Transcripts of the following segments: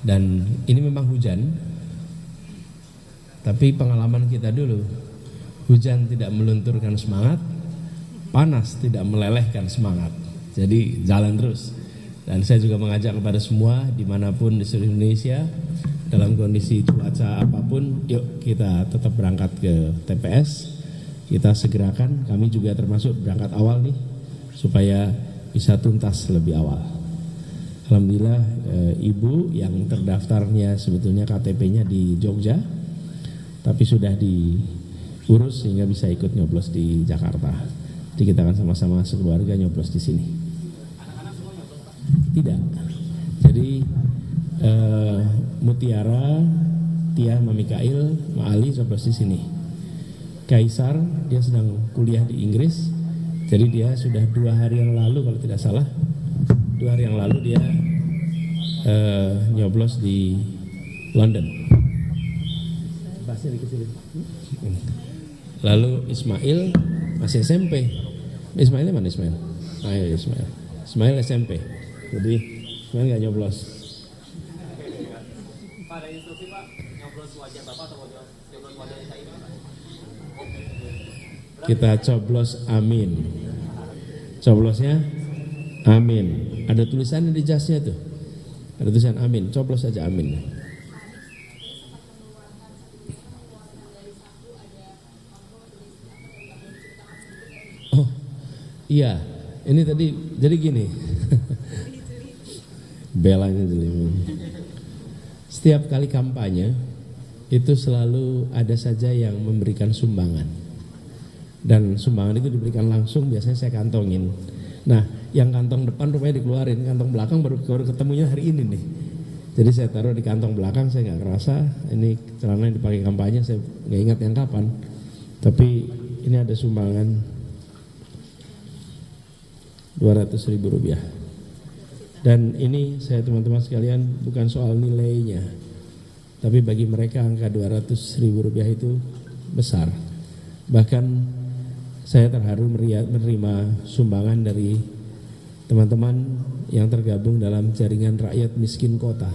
Dan ini memang hujan, tapi pengalaman kita dulu, hujan tidak melunturkan semangat, panas tidak melelehkan semangat. Jadi jalan terus. Dan saya juga mengajak kepada semua dimanapun di seluruh Indonesia, dalam kondisi cuaca apapun, yuk kita tetap berangkat ke TPS. Kita segerakan, kami juga termasuk berangkat awal nih, supaya bisa tuntas lebih awal. Alhamdulillah ibu yang terdaftarnya sebetulnya KTP-nya di Jogja, tapi sudah diurus sehingga bisa ikut nyoblos di Jakarta. Jadi kita akan sama-sama sekeluarga nyoblos di sini. Anak-anak semua nyoblos Pak? Tidak. Jadi Mutiara, Tia, Mamikail, Maali nyoblos di sini. Kaisar dia sedang kuliah di Inggris, jadi dia sudah 2 hari yang lalu kalau tidak salah, 2 hari yang lalu dia nyoblos di London. Lalu Ismail masih SMP. Ismailnya mana Ismail? Ayo Ismail. Ismail SMP. Jadi Ismail nggak nyoblos. Pak, ada instruksi Pak, nyoblos wajah Bapak atau nyoblos wajah saya ini Pak? Kita coblos amin. Coblosnya amin. Ada tulisannya di jasnya tuh. Ada tulisan amin. Coblos saja amin. Oh iya. Ini tadi jadi gini. Belanya dulu. Setiap kali kampanye itu selalu ada saja yang memberikan sumbangan. Dan sumbangan itu diberikan langsung, biasanya saya kantongin. Nah, yang kantong depan rupanya dikeluarin, kantong belakang baru ketemunya hari ini nih. Jadi saya taruh di kantong belakang, saya nggak kerasa ini celana yang dipakai kampanye, saya nggak ingat yang kapan. Tapi ini ada sumbangan Rp200.000. Dan ini saya teman-teman sekalian bukan soal nilainya, tapi bagi mereka angka Rp200.000 itu besar. Bahkan saya terharu menerima sumbangan dari teman-teman yang tergabung dalam jaringan rakyat miskin kota.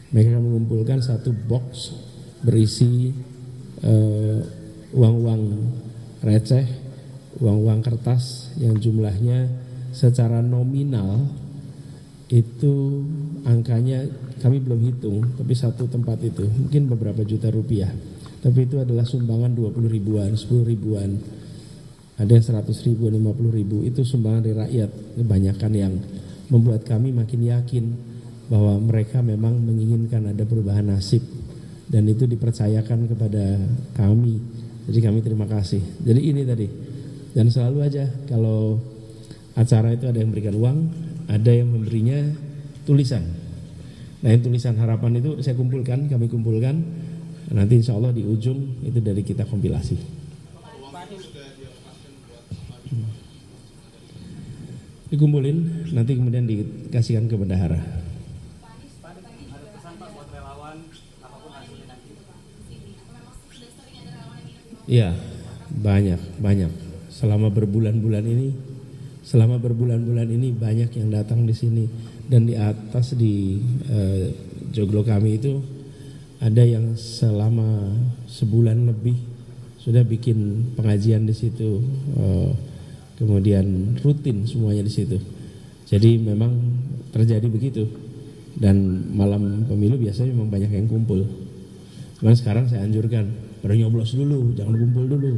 Mereka mengumpulkan 1 box berisi uang-uang receh, uang-uang kertas yang jumlahnya secara nominal itu angkanya kami belum hitung, tapi 1 tempat itu mungkin beberapa juta rupiah. Tapi itu adalah sumbangan 20 ribuan, 10 ribuan. Ada yang 100.000, 50.000, itu sumbangan dari rakyat. Kebanyakan yang membuat kami makin yakin bahwa mereka memang menginginkan ada perubahan nasib. Dan itu dipercayakan kepada kami. Jadi kami terima kasih. Jadi ini tadi. Dan selalu aja kalau acara itu ada yang memberikan uang, ada yang memberinya tulisan. Nah yang tulisan harapan itu saya kumpulkan, kami kumpulkan. Nanti insya Allah di ujung itu dari kita kompilasi. Dikumpulin, nanti kemudian dikasihkan ke bendahara. Ada pesan Pak buat relawan, apapun hasilnya nanti. Iya, banyak. Selama berbulan-bulan ini banyak yang datang di sini. Dan di atas di joglo kami itu ada yang selama sebulan lebih sudah bikin pengajian di situ. Kemudian rutin semuanya di situ. Jadi memang terjadi begitu. Dan malam pemilu biasanya memang banyak yang kumpul. Cuman sekarang saya anjurkan, baru nyoblos dulu, jangan kumpul dulu.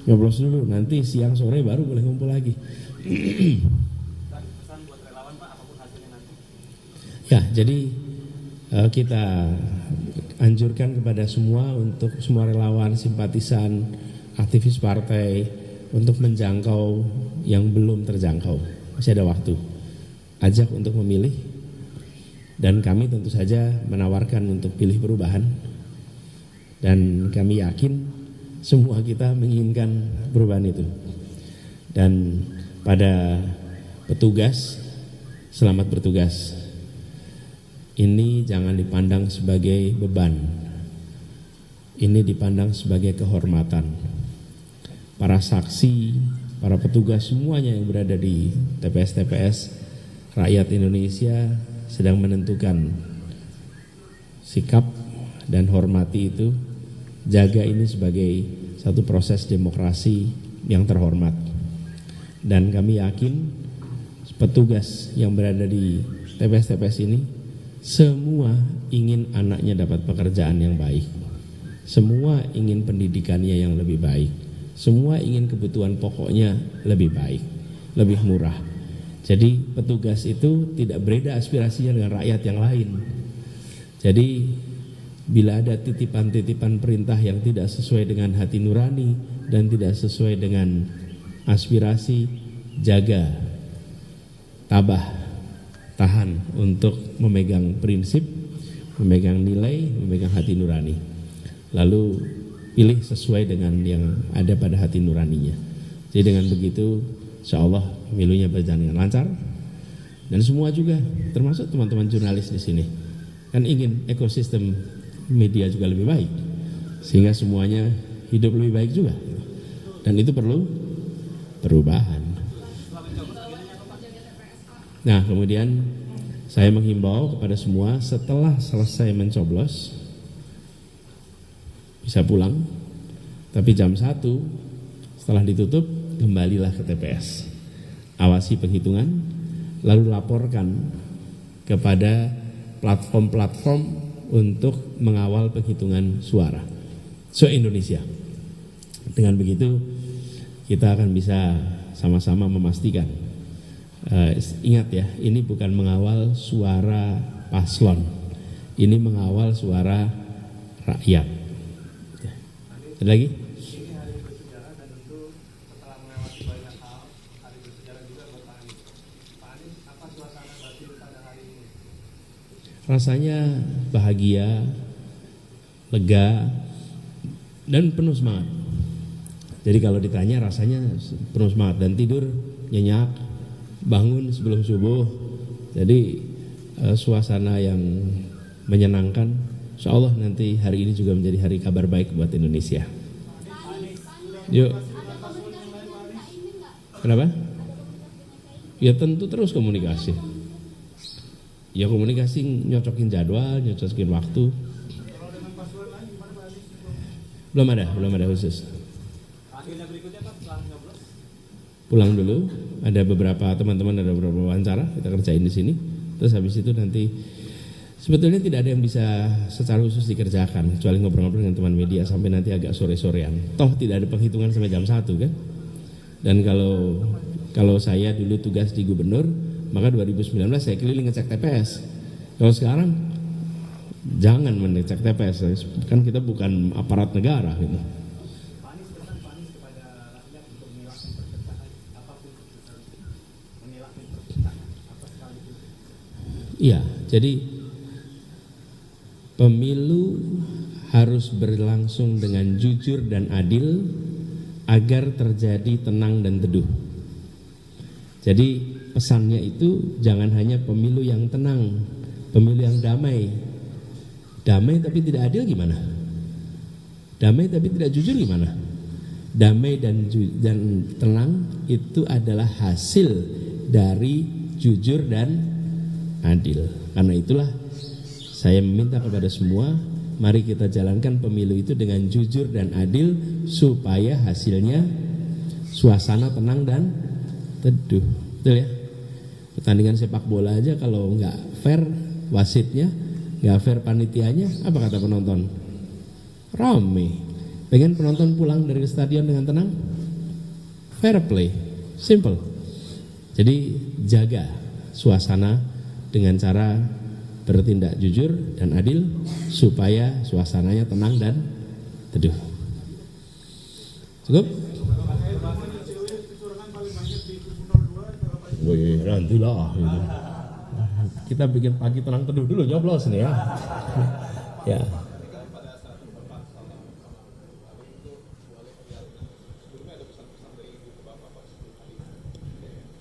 Nyoblos dulu, nanti siang sore baru boleh kumpul lagi. Pesan buat relawan Pak, apapun hasilnya nanti. Ya, jadi kita anjurkan kepada semua untuk semua relawan, simpatisan, aktivis partai untuk menjangkau yang belum terjangkau. Masih ada waktu. Ajak untuk memilih. Dan kami tentu saja menawarkan untuk pilih perubahan. Dan kami yakin semua kita menginginkan perubahan itu. Dan pada petugas, selamat bertugas. Ini jangan dipandang sebagai beban. Ini dipandang sebagai kehormatan. Para saksi, para petugas semuanya yang berada di TPS-TPS rakyat Indonesia sedang menentukan sikap dan hormati itu, jaga ini sebagai satu proses demokrasi yang terhormat. Dan kami yakin petugas yang berada di TPS-TPS ini semua ingin anaknya dapat pekerjaan yang baik, semua ingin pendidikannya yang lebih baik, semua ingin kebutuhan pokoknya lebih baik, lebih murah. Jadi petugas itu tidak berbeda aspirasinya dengan rakyat yang lain. Jadi bila ada titipan-titipan perintah yang tidak sesuai dengan hati nurani dan tidak sesuai dengan aspirasi, jaga, tabah, tahan untuk memegang prinsip, memegang nilai, memegang hati nurani. Lalu pilih sesuai dengan yang ada pada hati nuraninya. Jadi dengan begitu, insya Allah pemilunya berjalan dengan lancar. Dan semua juga, termasuk teman-teman jurnalis di sini, kan ingin ekosistem media juga lebih baik, sehingga semuanya hidup lebih baik juga. Dan itu perlu perubahan. Nah, kemudian saya menghimbau kepada semua setelah selesai mencoblos bisa pulang, tapi jam 1 setelah ditutup kembalilah ke TPS. Awasi penghitungan, lalu laporkan kepada platform-platform untuk mengawal penghitungan suara se-Indonesia. Dengan begitu kita akan bisa sama-sama memastikan. Ingat ya, ini bukan mengawal suara paslon, ini mengawal suara rakyat. Ada lagi? Ini hari bersejarah dan tentu setelah melewati banyak hal, hari bersejarah juga buat Pak Anies. Pak Anies, apa suasana batin pada hari ini? Rasanya bahagia, lega, dan penuh semangat. Jadi kalau ditanya rasanya penuh semangat dan tidur nyenyak, bangun sebelum subuh. Jadi suasana yang menyenangkan. Insya Allah nanti hari ini juga menjadi hari kabar baik buat Indonesia. Yuk. Kenapa? Ya tentu terus komunikasi. Ya komunikasi, nyocokin jadwal, nyocokin waktu. Belum ada khusus. Akhirnya berikutnya Pak, setelah nyoblos? Pulang dulu, ada beberapa teman-teman, ada beberapa wawancara kita kerjain di sini. Terus habis itu nanti sebetulnya tidak ada yang bisa secara khusus dikerjakan kecuali ngobrol-ngobrol dengan teman media sampai nanti agak sore-sorean. Toh tidak ada penghitungan sampai jam 1 kan? Dan kalau saya dulu tugas di gubernur, maka 2019 saya keliling ngecek TPS. Kalau sekarang jangan mengecek TPS, kan kita bukan aparat negara gitu. Pak Anies kepada rakyat untuk mengelakkan perpecahan apapun keputusan, mengelakkan perpecahan apa sekali itu. Iya, jadi pemilu harus berlangsung dengan jujur dan adil agar terjadi tenang dan teduh. Jadi pesannya itu jangan hanya pemilu yang tenang, pemilu yang damai. Damai tapi tidak adil gimana? Damai tapi tidak jujur gimana? Damai dan tenang itu adalah hasil dari jujur dan adil. Karena itulah saya meminta kepada semua, mari kita jalankan pemilu itu dengan jujur dan adil supaya hasilnya suasana tenang dan teduh. Betul ya? Pertandingan sepak bola aja kalau nggak fair wasitnya, nggak fair panitianya, apa kata penonton? Rame. Pengen penonton pulang dari stadion dengan tenang? Fair play, simple. Jadi jaga suasana dengan cara bertindak jujur dan adil supaya suasananya tenang dan teduh. Cukup? Wih, nantilah gitu. Kita bikin pagi tenang teduh dulu, nyoblos nih ya. Ya.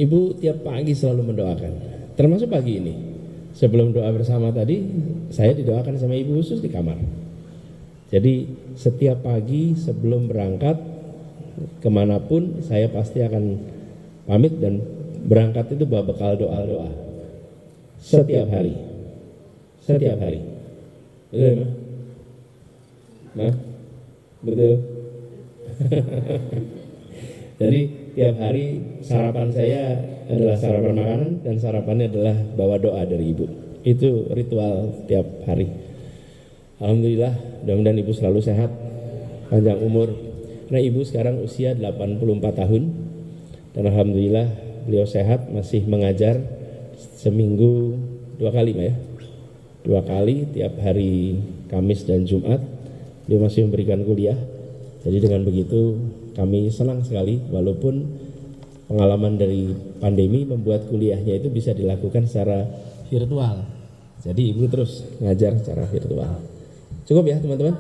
Ibu tiap pagi selalu mendoakan, termasuk pagi ini. Sebelum doa bersama tadi, saya didoakan sama ibu khusus di kamar. Jadi setiap pagi sebelum berangkat kemanapun, saya pasti akan pamit dan berangkat itu bawa bekal doa-doa. Setiap hari. Betul ya, Ma? Betul. Jadi tiap hari sarapan saya adalah sarapan makanan dan sarapannya adalah bawa doa dari ibu. Itu ritual tiap hari. Alhamdulillah, mudah-mudahan ibu selalu sehat, panjang umur. Karena ibu sekarang usia 84 tahun dan alhamdulillah beliau sehat, masih mengajar seminggu 2 kali, Mbak ya. 2 kali tiap hari Kamis dan Jumat beliau masih memberikan kuliah. Jadi dengan begitu kami senang sekali, walaupun pengalaman dari pandemi membuat kuliahnya itu bisa dilakukan secara virtual. Jadi ibu terus ngajar secara virtual. Cukup ya teman-teman?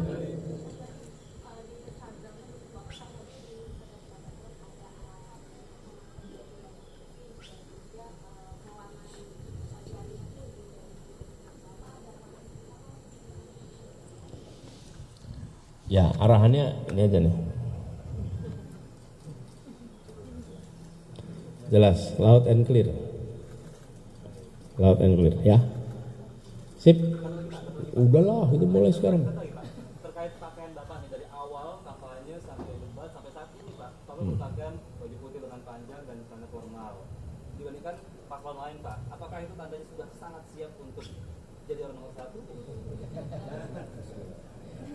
Ya, arahannya ini aja nih. Jelas, loud and clear. Loud and clear, ya. Sip. Udahlah, itu mulai sekarang. Terkait pakaian Bapak nih dari awal kampanye sampai debat sampai saat ini Pak, Bapak menggunakan baju putih lengan panjang dan celana formal. Dibandingkan paslon lain Pak, apakah itu tandanya sudah sangat siap untuk jadi orang nomor 1?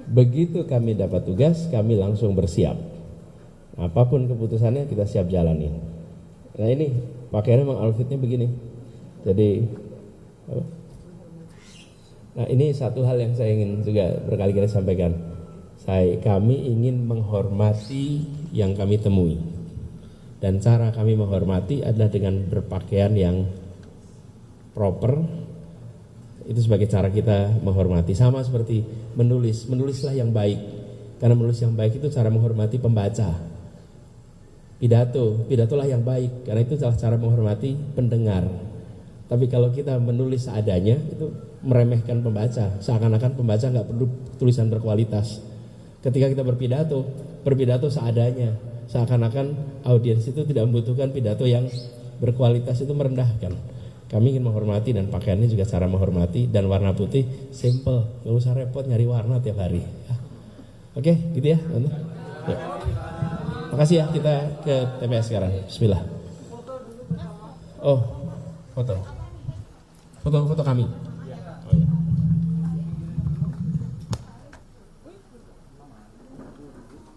Begitu kami dapat tugas, kami langsung bersiap. Apapun keputusannya kita siap jalani. Nah ini pakaiannya memang outfitnya begini. Jadi, nah ini satu hal yang saya ingin juga berkali-kali sampaikan. Kami ingin menghormati yang kami temui. Dan cara kami menghormati adalah dengan berpakaian yang proper. Itu sebagai cara kita menghormati. Sama seperti menulislah yang baik. Karena menulis yang baik itu cara menghormati pembaca. Pidatolah yang baik. Karena itu salah cara menghormati pendengar. Tapi kalau kita menulis seadanya, itu meremehkan pembaca. Seakan-akan pembaca nggak perlu tulisan berkualitas. Ketika kita berpidato seadanya. Seakan-akan audiens itu tidak membutuhkan pidato yang berkualitas, itu merendahkan. Kami ingin menghormati dan pakaiannya juga cara menghormati. Dan warna putih simple, gak usah repot nyari warna tiap hari. Oke, gitu ya. Ya. Makasih ya, kita ke TPS sekarang. Bismillah. Oh, foto kami.